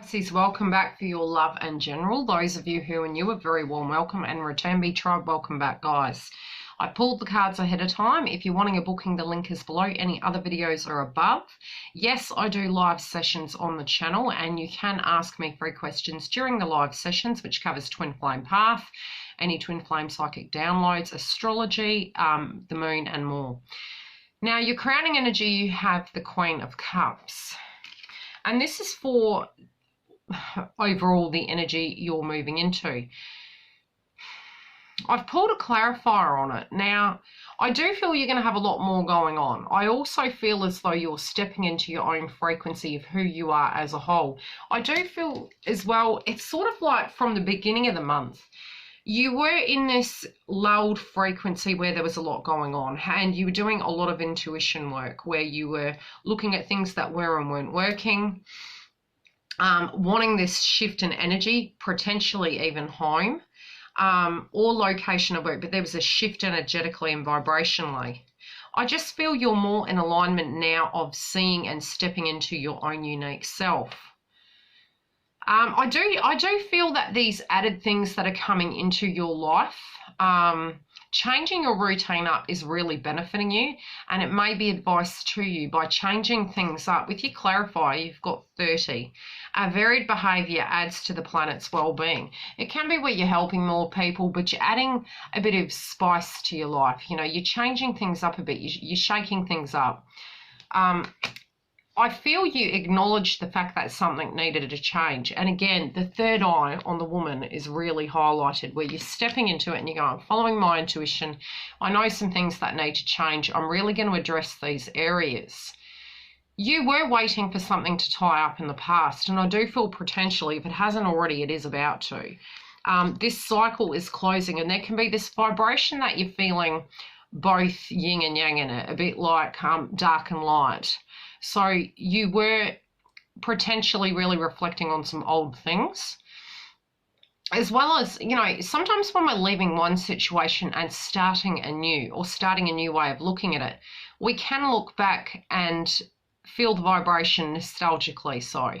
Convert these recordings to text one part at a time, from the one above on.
Pisces, welcome back for your love and general. Those of you who are new, a very warm welcome, and return be tribe, welcome back, guys. I pulled the cards ahead of time. If you're wanting a booking, the link is below. Any other videos are above. Yes, I do live sessions on the channel, and you can ask me free questions during the live sessions, which covers twin flame path, any twin flame psychic downloads, astrology, the moon, and more. Now, your crowning energy, you have the Queen of Cups. And this is for overall the energy you're moving into. I've pulled a clarifier on it. Now, I do feel you're going to have a lot more going on. I also feel as though you're stepping into your own frequency of who you are as a whole. I do feel as well, it's sort of like from the beginning of the month, you were in this lulled frequency where there was a lot going on, and you were doing a lot of intuition work where you were looking at things that were and weren't working, wanting this shift in energy, potentially even home, or location of work, but there was a shift energetically and vibrationally. I just feel you're more in alignment now of seeing and stepping into your own unique self. I do feel that these added things that are coming into your life, changing your routine up is really benefiting you, and it may be advice to you by changing things up. With your clarifier, you've got 30. A varied behaviour adds to the planet's well-being. It can be where you're helping more people, but you're adding a bit of spice to your life. You know, you're changing things up a bit. You're shaking things up. I feel you acknowledge the fact that something needed to change. And again, the third eye on the woman is really highlighted, where you're stepping into it and you're going, following my intuition. I know some things that need to change. I'm really going to address these areas. You were waiting for something to tie up in the past, and I do feel potentially, if it hasn't already, it is about to. This cycle is closing, and there can be this vibration that you're feeling, both yin and yang in it, a bit like dark and light. So you were potentially really reflecting on some old things, as well as, you know, sometimes when we're leaving one situation and starting anew, or starting a new way of looking at it, we can look back and feel the vibration nostalgically. So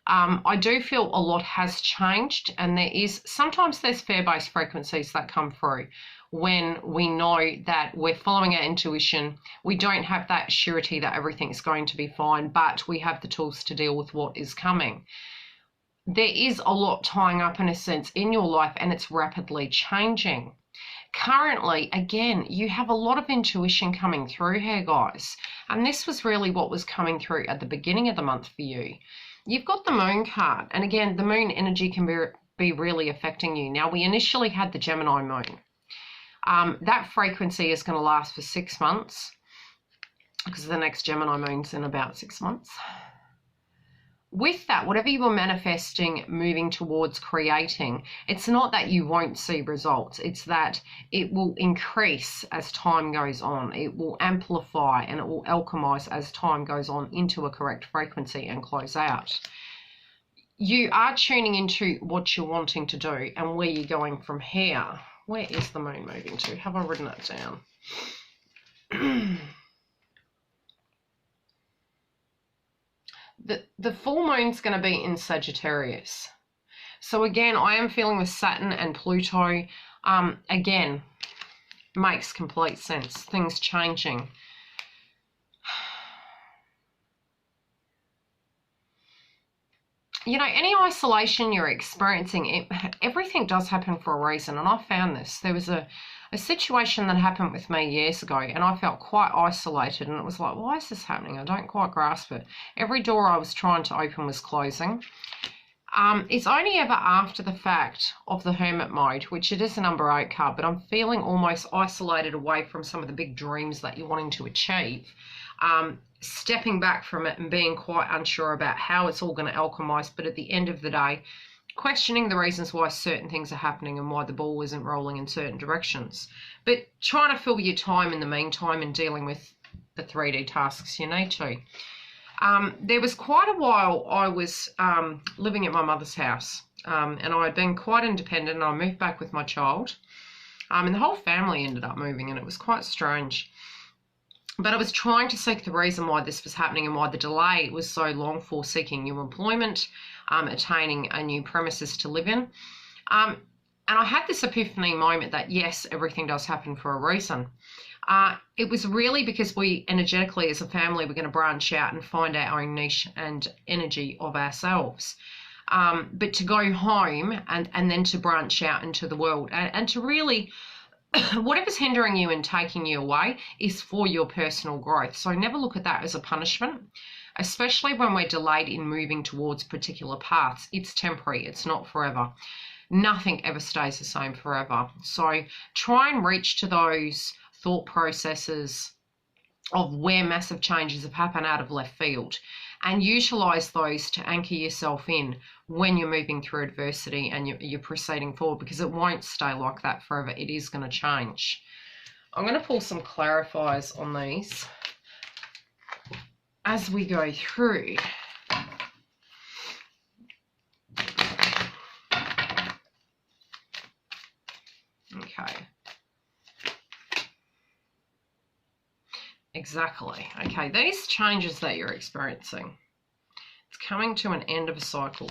I do feel a lot has changed, and sometimes there's fear-based frequencies that come through when we know that we're following our intuition. We don't have that surety that everything's going to be fine, but we have the tools to deal with what is coming. There is a lot tying up, in a sense, in your life, and it's rapidly changing. Currently, again, you have a lot of intuition coming through here, guys, and this was really what was coming through at the beginning of the month for you. You've got the moon card, and again, the moon energy can be really affecting you. Now, we initially had the Gemini moon. That frequency is going to last for 6 months, because the next Gemini moon's in about 6 months. With that, whatever you were manifesting, moving towards creating, it's not that you won't see results. It's that it will increase as time goes on. It will amplify and it will alchemize as time goes on into a correct frequency and close out. You are tuning into what you're wanting to do and where you're going from here. Where is the moon moving to? Have I written it down? The full moon's going to be in Sagittarius. So again, I am feeling with Saturn and Pluto, again, makes complete sense. Things changing. You know, any isolation you're experiencing, everything does happen for a reason. And I found this. There was a situation that happened with me years ago, and I felt quite isolated, and it was like, why is this happening? I don't quite grasp it. Every door I was trying to open was closing. It's only ever after the fact of the Hermit mode, which it is a number 8 card, but I'm feeling almost isolated away from some of the big dreams that you're wanting to achieve. Stepping back from it and being quite unsure about how it's all going to alchemize, but at the end of the day, questioning the reasons why certain things are happening and why the ball isn't rolling in certain directions. But trying to fill your time in the meantime and dealing with the 3D tasks you need to. There was quite a while I was living at my mother's house, and I had been quite independent, and I moved back with my child. And the whole family ended up moving, and it was quite strange. But I was trying to seek the reason why this was happening and why the delay was so long for seeking new employment. attaining a new premises to live in. And I had this epiphany moment that, yes, everything does happen for a reason. It was really because we energetically as a family, we're going to branch out and find our own niche and energy of ourselves. But to go home and then to branch out into the world and to really, whatever's hindering you and taking you away is for your personal growth. So never look at that as a punishment, especially when we're delayed in moving towards particular paths. It's temporary. It's not forever. Nothing ever stays the same forever. So try and reach to those thought processes of where massive changes have happened out of left field and utilize those to anchor yourself in when you're moving through adversity and you're proceeding forward, because it won't stay like that forever. It is going to change. I'm going to pull some clarifiers on these as we go through. Okay. Exactly. Okay, these changes that you're experiencing, it's coming to an end of a cycle.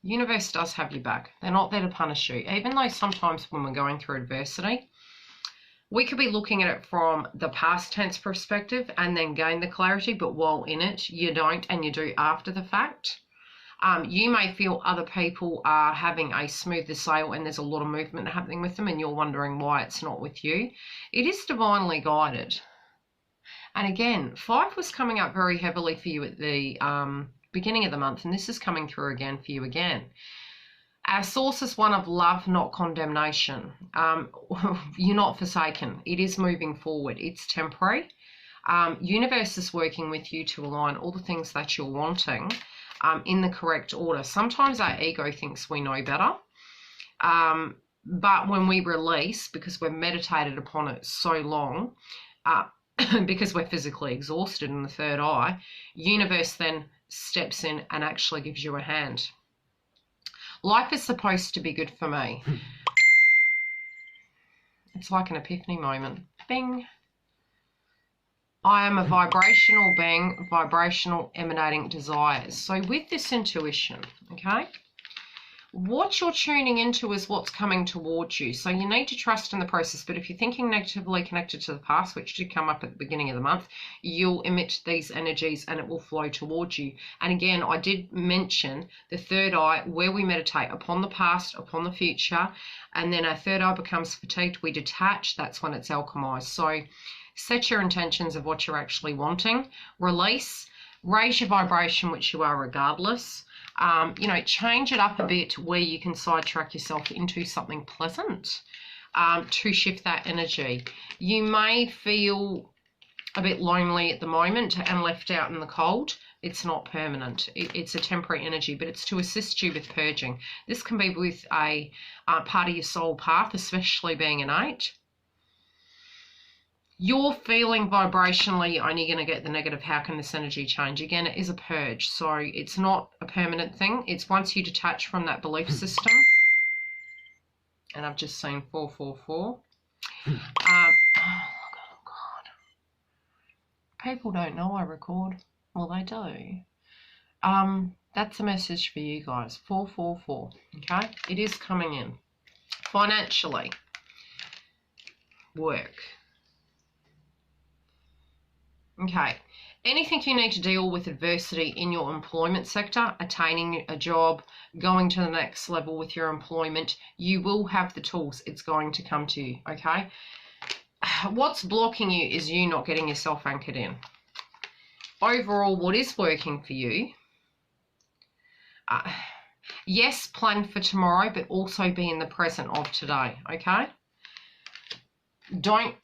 Universe does have your back. They're not there to punish you, even though sometimes when we're going through adversity, we could be looking at it from the past tense perspective and then gain the clarity, but while in it, you don't, and you do after the fact. You may feel other people are having a smoother sail and there's a lot of movement happening with them and you're wondering why it's not with you. It is divinely guided. And again, 5 was coming up very heavily for you at the beginning of the month, and this is coming through again for you again. Our source is one of love, not condemnation. You're not forsaken. It is moving forward. It's temporary. Universe is working with you to align all the things that you're wanting in the correct order. Sometimes our ego thinks we know better. But when we release, because we've meditated upon it so long, because we're physically exhausted in the third eye, universe then steps in and actually gives you a hand. Life is supposed to be good for me. It's like an epiphany moment. Bing. I am a vibrational being, vibrational emanating desires. So with this intuition, okay, what you're tuning into is what's coming towards you. So you need to trust in the process. But if you're thinking negatively connected to the past, which did come up at the beginning of the month, you'll emit these energies and it will flow towards you. And again, I did mention the third eye, where we meditate upon the past, upon the future, and then our third eye becomes fatigued. We detach. That's when it's alchemized. So set your intentions of what you're actually wanting. Release. Raise your vibration, which you are regardless. Change it up a bit where you can sidetrack yourself into something pleasant to shift that energy. You may feel a bit lonely at the moment and left out in the cold. It's not permanent. It's a temporary energy, but it's to assist you with purging. This can be with a part of your soul path, especially being an 8. You're feeling vibrationally only going to get the negative. How can this energy change? Again, it is a purge. So it's not a permanent thing. It's once you detach from that belief system. And I've just seen 444. Oh, God. People don't know I record. Well, they do. That's a message for you guys. 444. Okay? It is coming in. Financially. Work. Okay, anything you need to deal with adversity in your employment sector, attaining a job, going to the next level with your employment, you will have the tools. It's going to come to you, okay? What's blocking you is you not getting yourself anchored in. Overall, what is working for you? Yes, plan for tomorrow, but also be in the present of today, okay? Don't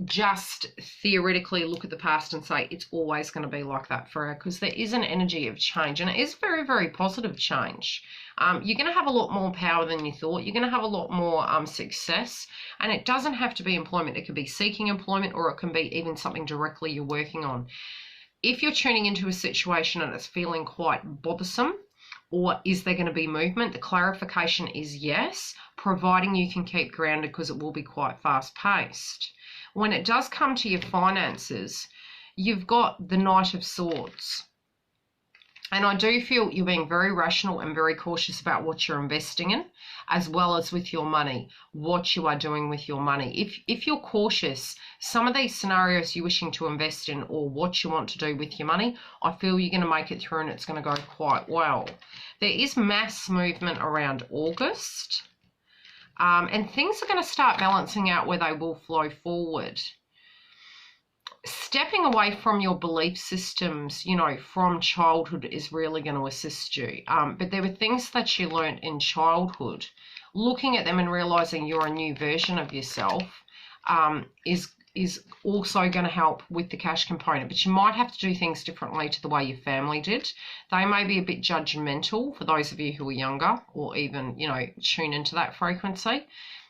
just theoretically look at the past and say it's always going to be like that forever, because there is an energy of change, and it is very, very positive change. You're going to have a lot more power than you thought. You're going to have a lot more success, and it doesn't have to be employment. It could be seeking employment, or it can be even something directly you're working on. If you're tuning into a situation and it's feeling quite bothersome, or is there going to be movement, the clarification is yes, providing you can keep grounded, because it will be quite fast paced. When it does come to your finances, you've got the Knight of Swords. And I do feel you're being very rational and very cautious about what you're investing in, as well as with your money, what you are doing with your money. If you're cautious, some of these scenarios you're wishing to invest in or what you want to do with your money, I feel you're going to make it through and it's going to go quite well. There is mass movement around August, and things are going to start balancing out where they will flow forward. Stepping away from your belief systems, you know, from childhood is really going to assist you. But there were things that you learned in childhood. Looking at them and realizing you're a new version of yourself is also going to help with the cash component. But you might have to do things differently to the way your family did. They may be a bit judgmental for those of you who are younger, or even, you know, tune into that frequency.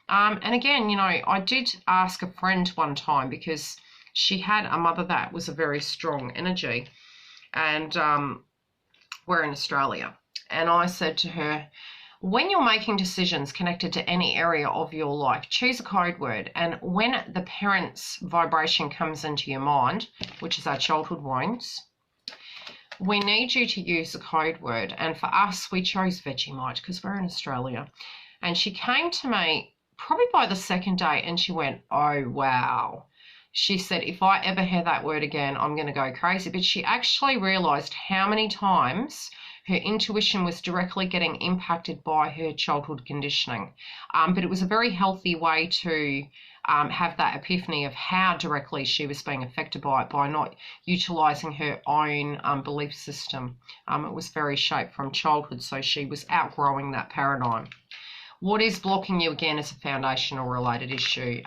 And again, you know, I did ask a friend one time, because she had a mother that was a very strong energy, and we're in Australia. And I said to her, when you're making decisions connected to any area of your life, choose a code word. And when the parent's vibration comes into your mind, which is our childhood wounds, we need you to use a code word. And for us, we chose Vegemite because we're in Australia. And she came to me probably by the second day and she went, oh, wow. She said, if I ever hear that word again, I'm going to go crazy. But she actually realized how many times her intuition was directly getting impacted by her childhood conditioning. But it was a very healthy way to have that epiphany of how directly she was being affected by it, by not utilizing her own belief system. It was very shaped from childhood, so she was outgrowing that paradigm. What is blocking you, again, is a foundational related issue.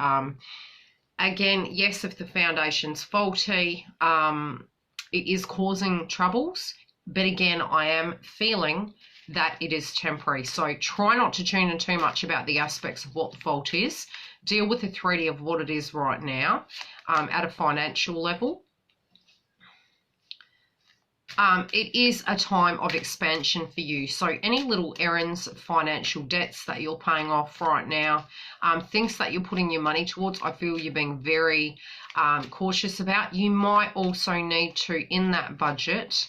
Again, yes, if the foundation's faulty, it is causing troubles. But again, I am feeling that it is temporary. So try not to tune in too much about the aspects of what the fault is. Deal with the 3D of what it is right now at a financial level. It is a time of expansion for you. So any little errands, financial debts that you're paying off right now, things that you're putting your money towards, I feel you're being very cautious about. You might also need to, in that budget,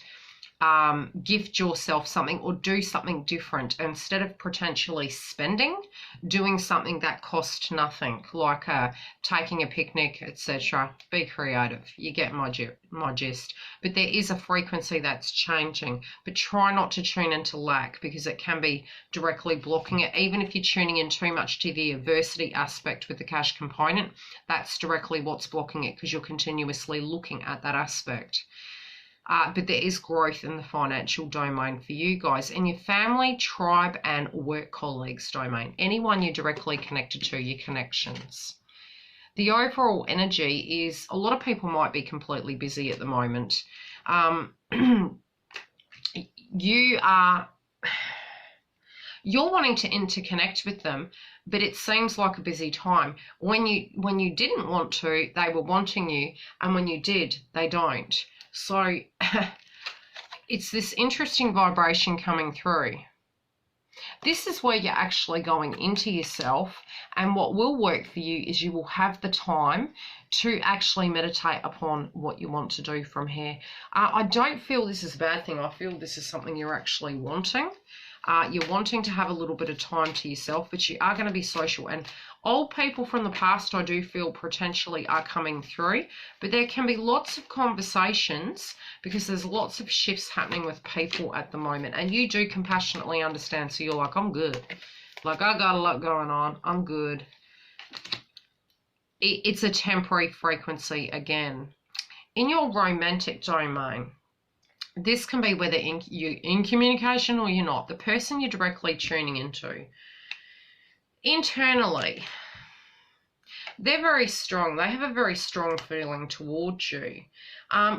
gift yourself something or do something different. Instead of potentially spending, doing something that costs nothing, like taking a picnic, etc. Be creative. You get my gist. But there is a frequency that's changing. But try not to tune into lack, because it can be directly blocking it. Even if you're tuning in too much to the adversity aspect with the cash component, that's directly what's blocking it, because you're continuously looking at that aspect. But there is growth in the financial domain for you guys, in your family, tribe, and work colleagues domain. Anyone you're directly connected to, your connections. The overall energy is a lot of people might be completely busy at the moment. You're wanting to interconnect with them, but it seems like a busy time. When you didn't want to, they were wanting you, and when you did, they don't. So it's this interesting vibration coming through. This is where you're actually going into yourself, and what will work for you is you will have the time to actually meditate upon what you want to do from here. I don't feel this is a bad thing. I feel this is something you're actually wanting. You're wanting to have a little bit of time to yourself, but you are going to be social. And old people from the past, I do feel potentially are coming through, but there can be lots of conversations because there's lots of shifts happening with people at the moment. And you do compassionately understand. So you're like, I'm good. Like, I got a lot going on. I'm good. It's a temporary frequency again. In your romantic domain, this can be whether you're in communication or you're not. The person you're directly tuning into, internally, they're very strong. They have a very strong feeling towards you.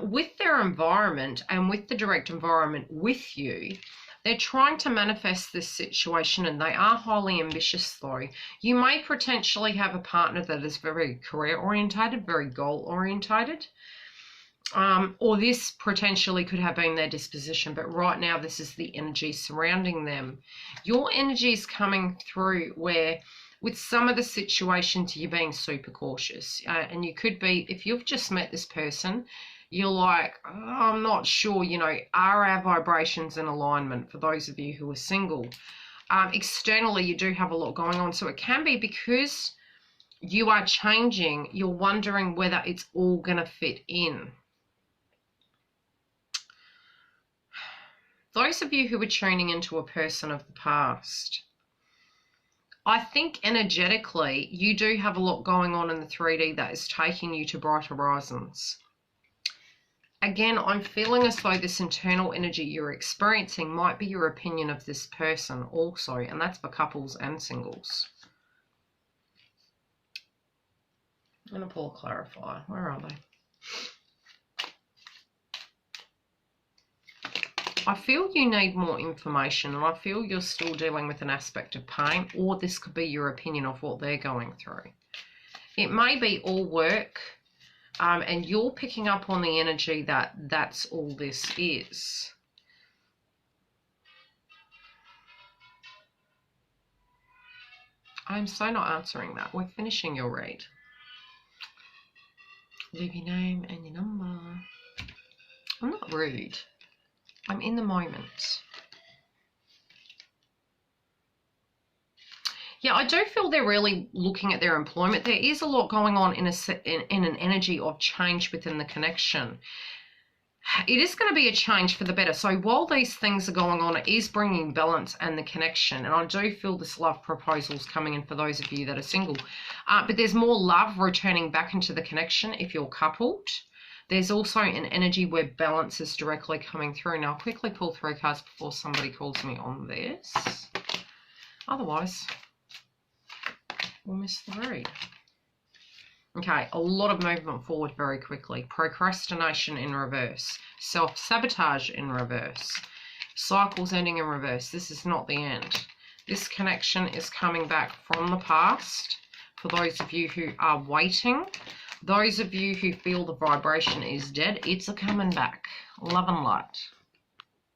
With their environment and with the direct environment with you, they're trying to manifest this situation, and they are highly ambitious though. You may potentially have a partner that is very career orientated, very goal orientated. Or this potentially could have been their disposition, but right now this is the energy surrounding them. Your energy is coming through where with some of the situations you're being super cautious, and you could be, if you've just met this person, you're like, oh, I'm not sure, you know, are our vibrations in alignment for those of you who are single? Externally, you do have a lot going on. So it can be because you are changing, you're wondering whether it's all going to fit in. Those of you who are tuning into a person of the past, I think energetically, you do have a lot going on in the 3D that is taking you to bright horizons. Again, I'm feeling as though this internal energy you're experiencing might be your opinion of this person also, and that's for couples and singles. I'm going to pull a clarifier. Where are they? I feel you need more information, and I feel you're still dealing with an aspect of pain, or this could be your opinion of what they're going through. It may be all work, and you're picking up on the energy that that's all this is. I'm so not answering that. We're finishing your read. Leave your name and your number. I'm not rude. I'm in the moment. Yeah, I do feel they're really looking at their employment. There is a lot going on in an energy of change within the connection. It is going to be a change for the better. So while these things are going on, it is bringing balance and the connection. And I do feel this love proposal is coming in for those of you that are single. But there's more love returning back into the connection if you're coupled. There's also an energy where balance is directly coming through. Now, I'll quickly pull 3 cards before somebody calls me on this. Otherwise, we'll miss the read. Okay, a lot of movement forward very quickly. Procrastination in reverse. Self-sabotage in reverse. Cycles ending in reverse. This is not the end. This connection is coming back from the past. For those of you who are waiting, those of you who feel the vibration is dead, it's a coming back. Love and light.